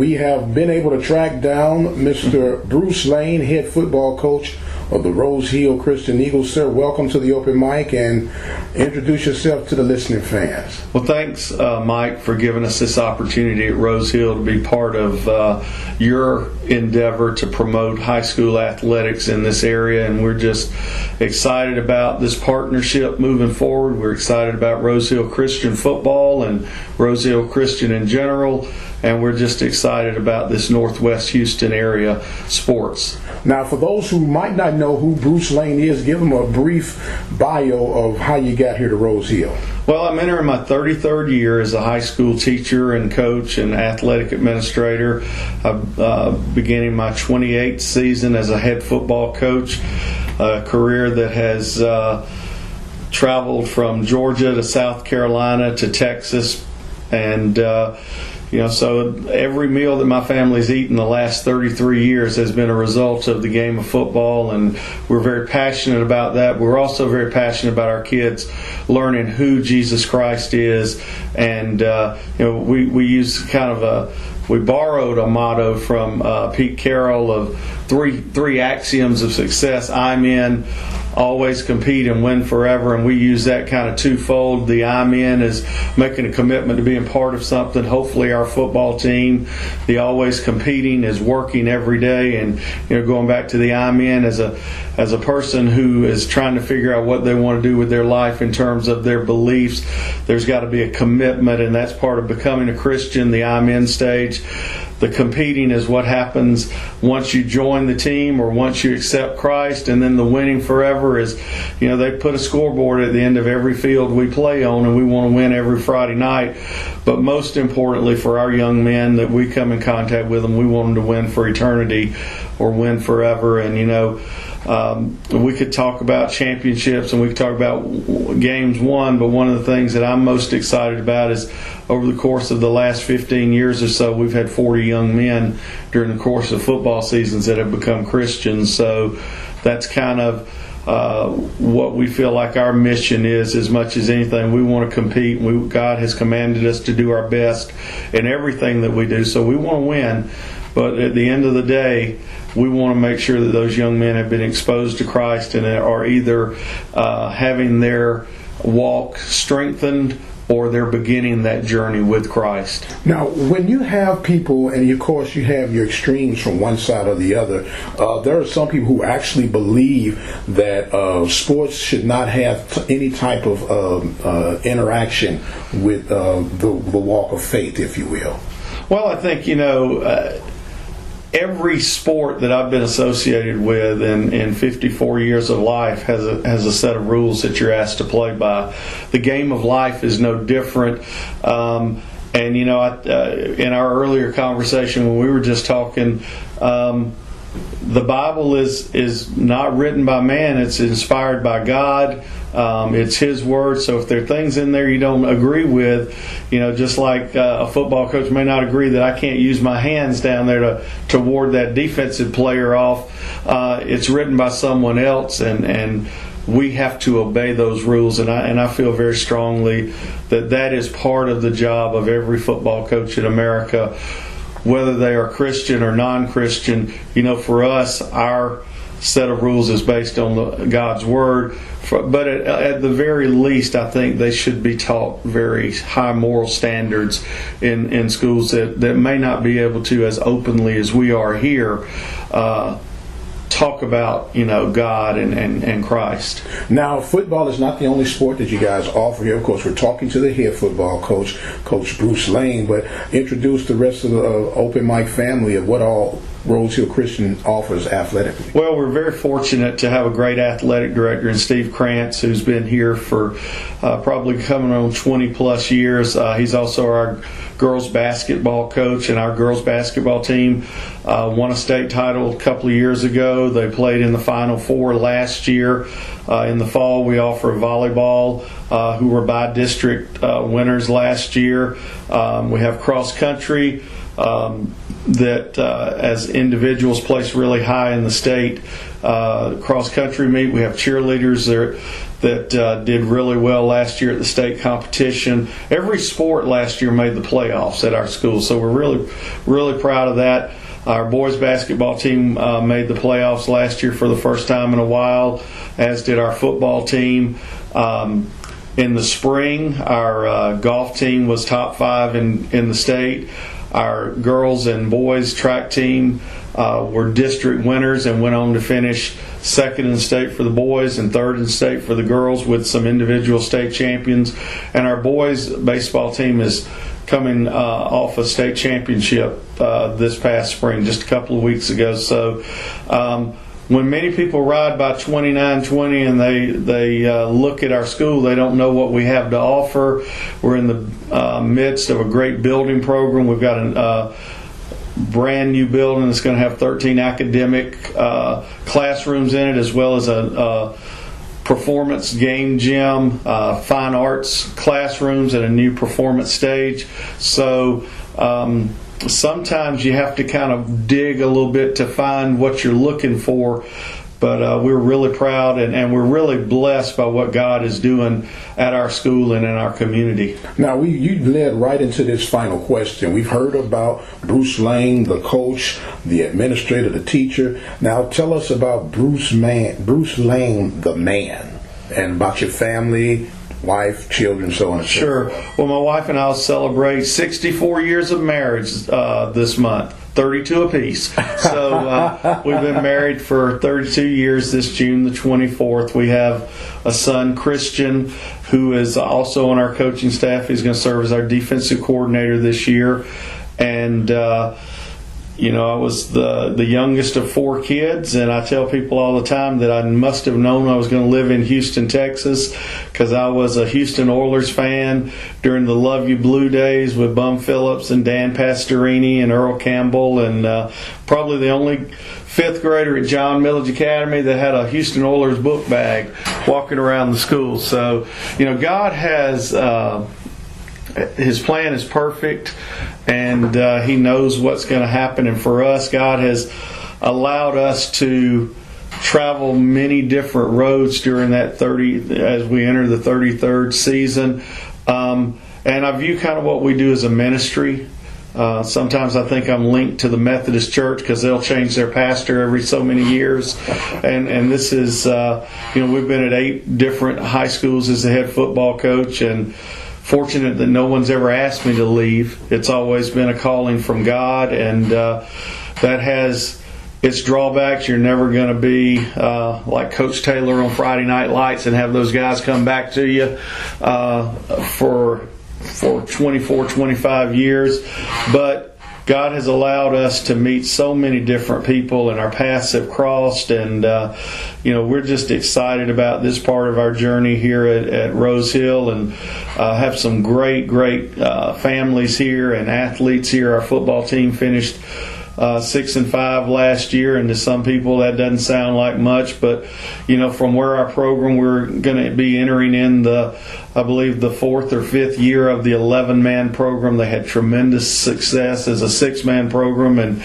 We have been able to track down Mr. Bruce Lane, head football coach of the Rose Hill Christian Eagles. Sir, welcome to the Open Mic, and introduce yourself to the listening fans. Well, thanks, Mike, for giving us this opportunity at Rose Hill to be part of your endeavor to promote high school athletics in this area, and we're just excited about this partnership moving forward. We're excited about Rose Hill Christian football and Rose Hill Christian in general, and we're just excited about this Northwest Houston area sports. Now, for those who might not know who Bruce Lane is, give them a brief bio of how you got here to Rose Hill. Well, I'm entering my 33rd year as a high school teacher and coach and athletic administrator. I'm beginning my 28th season as a head football coach, a career that has traveled from Georgia to South Carolina to Texas, and so every meal that my family's eaten the last 33 years has been a result of the game of football, and we're very passionate about that. We're also very passionate about our kids learning who Jesus Christ is, and we use we borrowed a motto from Pete Carroll of three axioms of success. I'm in, always compete, and win forever, and we use that kind of twofold. The I'm in is making a commitment to being part of something, hopefully our football team. The always competing is working every day, and going back to the I'm in as a person who is trying to figure out what they want to do with their life in terms of their beliefs. There's got to be a commitment, and that's part of becoming a Christian, the I'm in stage. The competing is what happens once you join the team or once you accept Christ, and then the winning forever is, they put a scoreboard at the end of every field we play on, and we want to win every Friday night. But most importantly for our young men that we come in contact with them, we want them to win for eternity or win forever. And we could talk about championships and we could talk about games won, but one of the things that I'm most excited about is over the course of the last 15 years or so, we've had 40 young men during the course of football seasons that have become Christians. So that's kind of what we feel like our mission is. As much as anything, we want to compete. God has commanded us to do our best in everything that we do, so we want to win. But at the end of the day, we want to make sure that those young men have been exposed to Christ and are either having their walk strengthened or they're beginning that journey with Christ. Now, when you have people, and of course you have your extremes from one side or the other, there are some people who actually believe that sports should not have any type of interaction with the walk of faith, if you will. Well, I think, every sport that I've been associated with in 54 years of life has a set of rules that you're asked to play by. The game of life is no different. In our earlier conversation when we were just talking, the Bible is not written by man, it's inspired by God. It's His Word, so if there are things in there you don't agree with, just like a football coach may not agree that I can't use my hands down there to ward that defensive player off, it's written by someone else, and we have to obey those rules, and I feel very strongly that is part of the job of every football coach in America, whether they are Christian or non-Christian. For us, our set of rules is based on God's Word, but at the very least, I think they should be taught very high moral standards in schools that may not be able to, as openly as we are here, talk about God and Christ. Now, football is not the only sport that you guys offer here. Of course, we're talking to the head football coach, Coach Bruce Lane, but introduce the rest of the Open Mic family of what all Rose Hill Christian offers athletically. Well, we're very fortunate to have a great athletic director in Steve Krantz, who's been here for probably coming on 20 plus years. He's also our girls basketball coach, and our girls basketball team won a state title a couple of years ago. They played in the Final Four last year. In the fall, we offer volleyball, who were by district winners last year. We have cross country. that as individuals place really high in the state. Cross-country meet, we have cheerleaders that did really well last year at the state competition. Every sport last year made the playoffs at our school, so we're really, really proud of that. Our boys basketball team made the playoffs last year for the first time in a while, as did our football team. In the spring, our golf team was top 5 in the state. Our girls and boys track team were district winners and went on to finish second in the state for the boys and third in the state for the girls, with some individual state champions. And our boys baseball team is coming off a state championship this past spring, just a couple of weeks ago. So when many people ride by 2920 and they look at our school, they don't know what we have to offer. We're in the midst of a great building program. We've got a brand new building that's going to have 13 academic classrooms in it, as well as a performance game gym, fine arts classrooms, and a new performance stage. So sometimes you have to kind of dig a little bit to find what you're looking for, but we're really proud and we're really blessed by what God is doing at our school and in our community. Now, you led right into this final question. We've heard about Bruce Lane, the coach, the administrator, the teacher. Now tell us about Bruce Lane, the man, and about your family, wife, children, so on and so forth. Sure. Well, my wife and I will celebrate 64 years of marriage this month, 32 apiece. So we've been married for 32 years this June the 24th. We have a son, Christian, who is also on our coaching staff. He's going to serve as our defensive coordinator this year. And I was the youngest of 4 kids, and I tell people all the time that I must have known I was going to live in Houston, Texas, because I was a Houston Oilers fan during the Love You Blue days with Bum Phillips and Dan Pastorini and Earl Campbell, and probably the only 5th grader at John Millage Academy that had a Houston Oilers book bag walking around the school. So, God has... His plan is perfect, and He knows what's going to happen. And for us, God has allowed us to travel many different roads during that as we enter the 33rd season. And I view kind of what we do as a ministry. Sometimes I think I'm linked to the Methodist Church because they'll change their pastor every so many years. And this is, we've been at 8 different high schools as the head football coach, and fortunate that no one's ever asked me to leave. It's always been a calling from God, and that has its drawbacks. You're never going to be like Coach Taylor on Friday Night Lights and have those guys come back to you for 24, 25 years. But God has allowed us to meet so many different people, and our paths have crossed, and we're just excited about this part of our journey here at Rose Hill, and have some great families here and athletes here. Our football team finished 6-5 last year, and to some people that doesn't sound like much, but from where our program, we're going to be entering in I believe the 4th or 5th year of the 11-man program. They had tremendous success as a 6-man program, and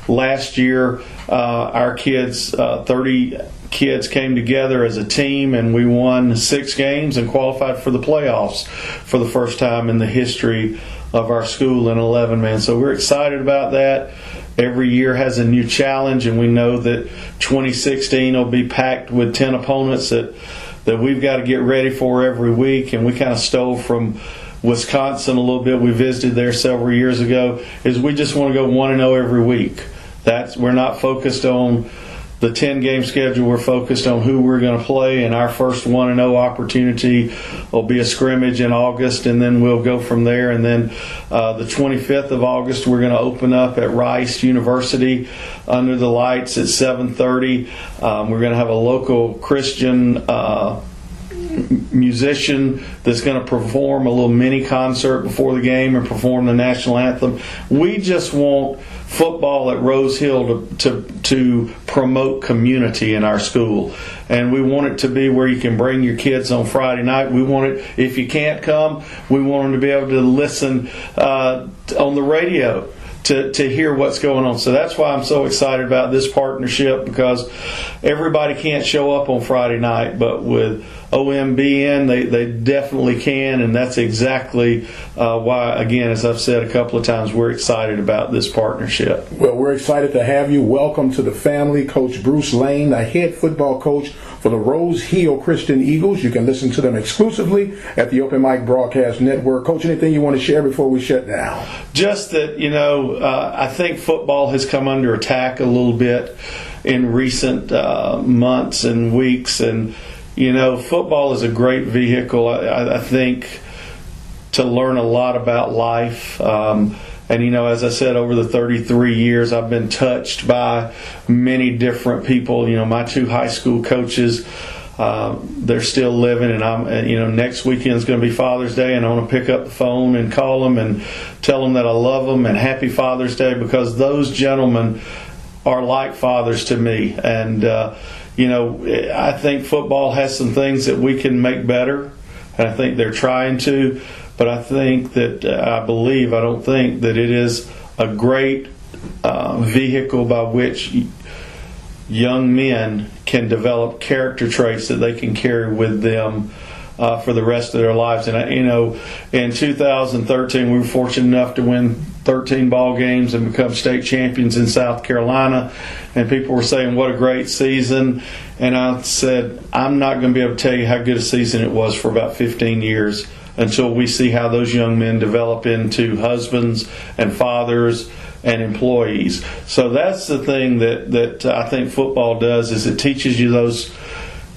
last year our kids, 30 kids, came together as a team, and we won 6 games and qualified for the playoffs for the first time in the history of our school in 11-man. So we're excited about that. Every year has a new challenge, and we know that 2016 will be packed with 10 opponents that we've got to get ready for every week. And we kind of stole from Wisconsin a little bit. We visited there several years ago. Is we just want to go 1-0 every week. We're not focused on the 10-game schedule. We're focused on who we're going to play, and our first 1-0 opportunity will be a scrimmage in August, and then we'll go from there. And then the 25th of August, we're going to open up at Rice University under the lights at 7:30. We're going to have a local Christian musician that's going to perform a little mini concert before the game and perform the national anthem. We just want football at Rose Hill to promote community in our school, and we want it to be where you can bring your kids on Friday night. We want it, if you can't come, we want them to be able to listen on the radio to hear what's going on. So that's why I'm so excited about this partnership, because everybody can't show up on Friday night, but with OBN, they definitely can, and that's exactly why, again, as I've said a couple of times, we're excited about this partnership. Well, we're excited to have you. Welcome to the family, Coach Bruce Lane, the head football coach for the Rose Hill Christian Eagles. You can listen to them exclusively at the OpenMic Broadcast Network. Coach, anything you want to share before we shut down? Just that, I think football has come under attack a little bit in recent months and weeks, and football is a great vehicle, I think, to learn a lot about life. And, as I said, over the 33 years, I've been touched by many different people. My 2 high school coaches, they're still living, and next weekend is going to be Father's Day, and I want to pick up the phone and call them and tell them that I love them and happy Father's Day, because those gentlemen are like fathers to me. And, I think football has some things that we can make better, and I think they're trying to. But I think that, I don't think that it is a great vehicle by which young men can develop character traits that they can carry with them for the rest of their lives. And, in 2013, we were fortunate enough to win 13 ball games and become state champions in South Carolina. And people were saying, what a great season. And I said, I'm not going to be able to tell you how good a season it was for about 15 years until we see how those young men develop into husbands and fathers and employees. So that's the thing that I think football does, is it teaches you those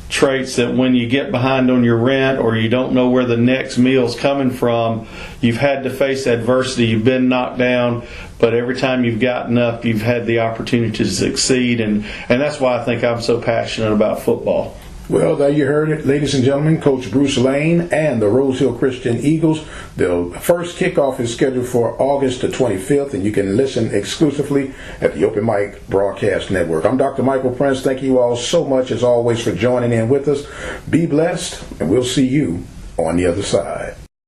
traits that when you get behind on your rent, or you don't know where the next meal's coming from, you've had to face adversity, you've been knocked down, but every time you've gotten up, you've had the opportunity to succeed, and that's why I think I'm so passionate about football. Well, there you heard it, ladies and gentlemen. Coach Bruce Lane and the Rose Hill Christian Eagles. The first kickoff is scheduled for August the 25th, and you can listen exclusively at the Open Mic Broadcast Network. I'm Dr. Michael Prince. Thank you all so much, as always, for joining in with us. Be blessed, and we'll see you on the other side.